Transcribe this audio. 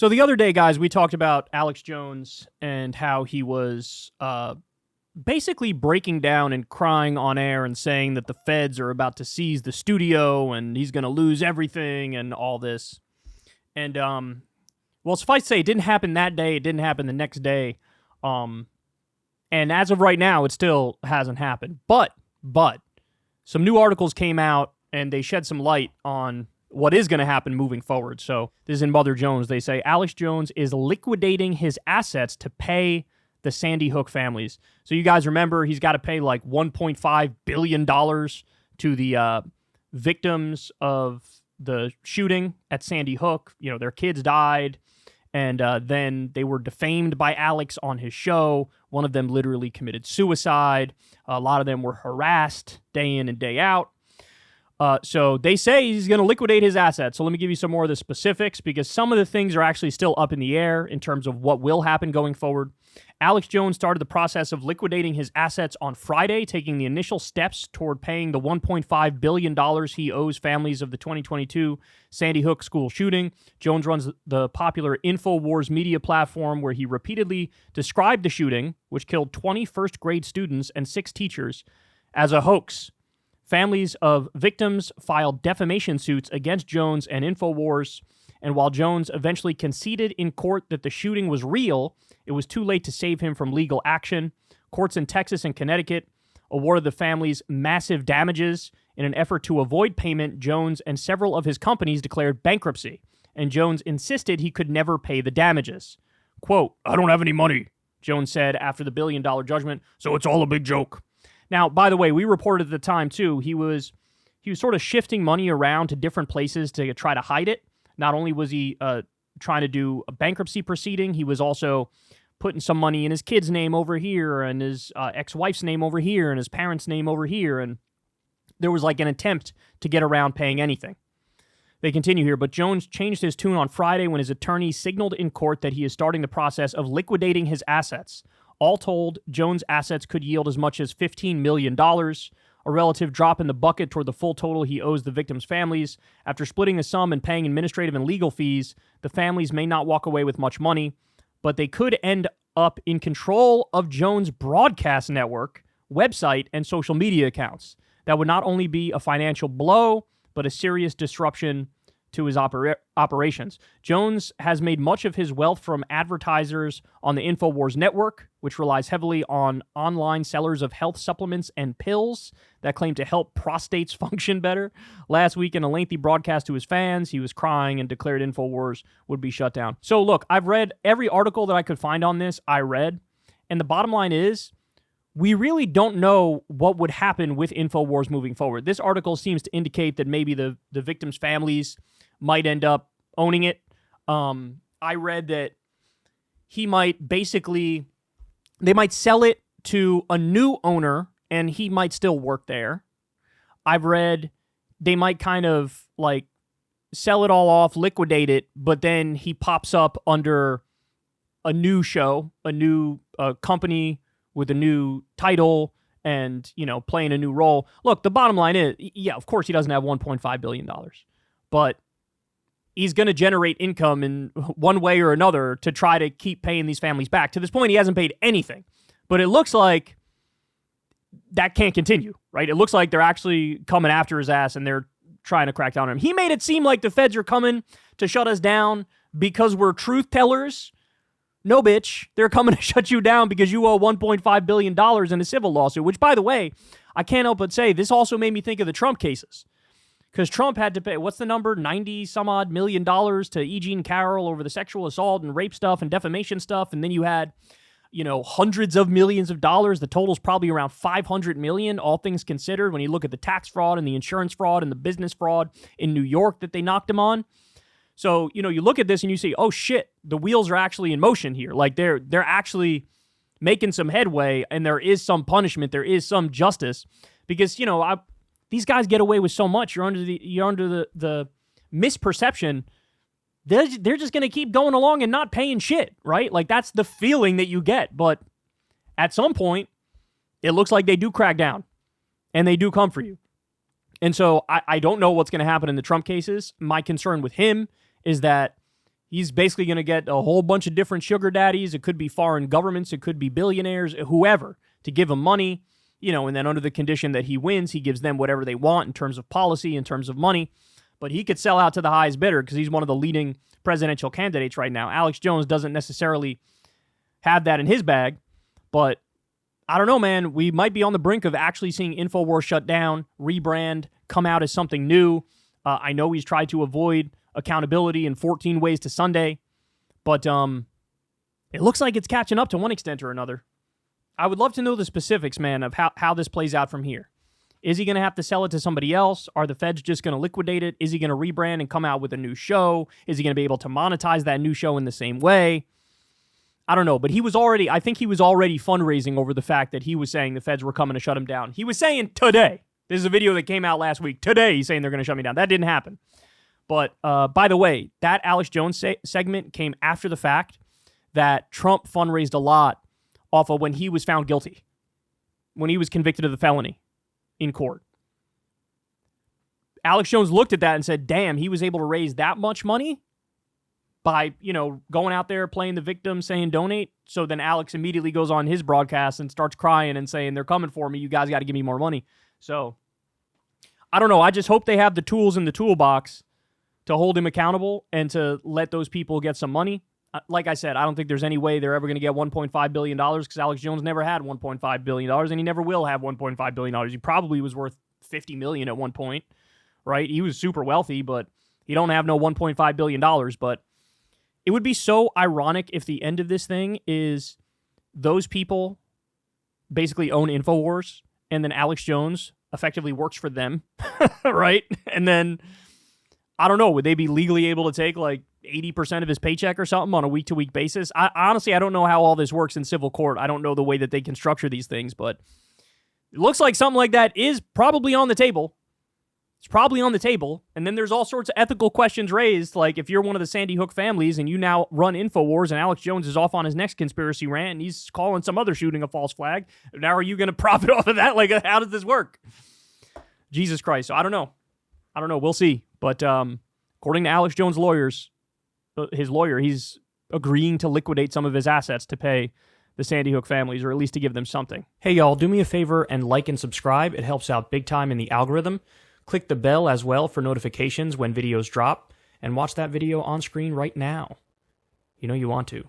So the other day, guys, we talked about Alex Jones and how he was basically breaking down and crying on air and saying that the feds are about to seize the studio and he's going to lose everything and all this. And, well, suffice to say, it didn't happen that day. It didn't happen the next day. And as of right now, it still hasn't happened. But some new articles came out and they shed some light on what is going to happen moving forward. So this is in Mother Jones. They say Alex Jones is liquidating his assets to pay the Sandy Hook families. So you guys remember he's got to pay like $1.5 billion to the victims of the shooting at Sandy Hook. You know, their kids died, and then they were defamed by Alex on his show. One of them literally committed suicide. A lot of them were harassed day in and day out. So they say he's going to liquidate his assets. So let me give you some more of the specifics, because some of the things are actually still up in the air in terms of what will happen going forward. Alex Jones started the process of liquidating his assets on Friday, taking the initial steps toward paying the $1.5 billion he owes families of the 2022 Sandy Hook school shooting. Jones runs the popular Infowars media platform, where he repeatedly described the shooting, which killed 20 first-grade students and 6 teachers, as a hoax. Families of victims filed defamation suits against Jones and Infowars, and while Jones eventually conceded in court that the shooting was real, it was too late to save him from legal action. Courts in Texas and Connecticut awarded the families massive damages. In an effort to avoid payment, Jones and several of his companies declared bankruptcy, and Jones insisted he could never pay the damages. Quote, "I don't have any money," Jones said after the billion-dollar judgment, "so it's all a big joke." Now, by the way, we reported at the time, too, he was sort of shifting money around to different places to try to hide it. Not only was he trying to do a bankruptcy proceeding, he was also putting some money in his kid's name over here and his ex-wife's name over here and his parents' name over here. And there was like an attempt to get around paying anything. They continue here, but Jones changed his tune on Friday when his attorney signaled in court that he is starting the process of liquidating his assets. All told, Jones' assets could yield as much as $15 million, a relative drop in the bucket toward the full total he owes the victims' families. After splitting the sum and paying administrative and legal fees, the families may not walk away with much money, but they could end up in control of Jones' broadcast network, website, and social media accounts. That would not only be a financial blow, but a serious disruption to his operations. Jones has made much of his wealth from advertisers on the Infowars network, which relies heavily on online sellers of health supplements and pills that claim to help prostates function better. Last week, in a lengthy broadcast to his fans, he was crying and declared Infowars would be shut down. So look, I've read every article that I could find on this, and the bottom line is, we really don't know what would happen with Infowars moving forward. This article seems to indicate that maybe the victims' families might end up owning it. I read that they might sell it to a new owner and he might still work there. I've read they might kind of like sell it all off, liquidate it, but then he pops up under a new show, a new company with a new title and, playing a new role. Look, the bottom line is, yeah, of course he doesn't have $1.5 billion, but he's going to generate income in one way or another to try to keep paying these families back. To this point, he hasn't paid anything, but it looks like that can't continue, right? It looks like they're actually coming after his ass and they're trying to crack down on him. He made it seem like the feds are coming to shut us down because we're truth tellers. No, bitch. They're coming to shut you down because you owe $1.5 billion in a civil lawsuit, which, by the way, I can't help but say, this also made me think of the Trump cases. Because Trump had to pay, what's the number, 90-some-odd million dollars to E. Jean Carroll over the sexual assault and rape stuff and defamation stuff. And then you had, hundreds of millions of dollars. The total's probably around $500 million, all things considered, when you look at the tax fraud and the insurance fraud and the business fraud in New York that they knocked him on. So, you look at this and you say, oh shit, the wheels are actually in motion here. Like they're actually making some headway and there is some punishment, there is some justice. Because, these guys get away with so much. You're under the misperception. They're just going to keep going along and not paying shit, right? Like that's the feeling that you get. But at some point, it looks like they do crack down and they do come for you. And so I don't know what's going to happen in the Trump cases. My concern with him is that He's basically going to get a whole bunch of different sugar daddies. It could be foreign governments. It could be billionaires, whoever, to give him money, and then under the condition that he wins, he gives them whatever they want in terms of policy, in terms of money. But he could sell out to the highest bidder because he's one of the leading presidential candidates right now. Alex Jones doesn't necessarily have that in his bag, but I don't know, man. We might be on the brink of actually seeing Infowars shut down, rebrand, come out as something new. I know he's tried to avoid accountability in 14 Ways to Sunday, but it looks like it's catching up to one extent or another. I would love to know the specifics, man, of how this plays out from here. Is he going to have to sell it to somebody else? Are the feds just going to liquidate it? Is he going to rebrand and come out with a new show? Is he going to be able to monetize that new show in the same way? I don't know, but I think he was already fundraising over the fact that he was saying the feds were coming to shut him down. He was saying today. This is a video that came out last week. Today, he's saying they're going to shut me down. That didn't happen. But by the way, that Alex Jones segment came after the fact that Trump fundraised a lot off of when he was found guilty, when he was convicted of the felony in court. Alex Jones looked at that and said, damn, he was able to raise that much money by, going out there, playing the victim, saying donate. So then Alex immediately goes on his broadcast and starts crying and saying, they're coming for me. You guys got to give me more money. So I don't know. I just hope they have the tools in the toolbox to hold him accountable and to let those people get some money. Like I said, I don't think there's any way they're ever going to get $1.5 billion because Alex Jones never had $1.5 billion and he never will have $1.5 billion. He probably was worth $50 million at one point, right? He was super wealthy, but he don't have no $1.5 billion. But it would be so ironic if the end of this thing is those people basically own Infowars and then Alex Jones effectively works for them, right? And then, I don't know, would they be legally able to take like 80% of his paycheck or something on a week-to-week basis? Honestly, I don't know how all this works in civil court. I don't know the way that they can structure these things, but it looks like something like that is probably on the table. It's probably on the table. And then there's all sorts of ethical questions raised, like if you're one of the Sandy Hook families and you now run Infowars and Alex Jones is off on his next conspiracy rant and he's calling some other shooting a false flag, now are you going to profit off of that? Like, how does this work? Jesus Christ. So I don't know. We'll see. But according to Alex Jones' lawyers, his lawyer, he's agreeing to liquidate some of his assets to pay the Sandy Hook families, or at least to give them something. Hey, y'all, do me a favor and like and subscribe. It helps out big time in the algorithm. Click the bell as well for notifications when videos drop, and watch that video on screen right now. You know you want to.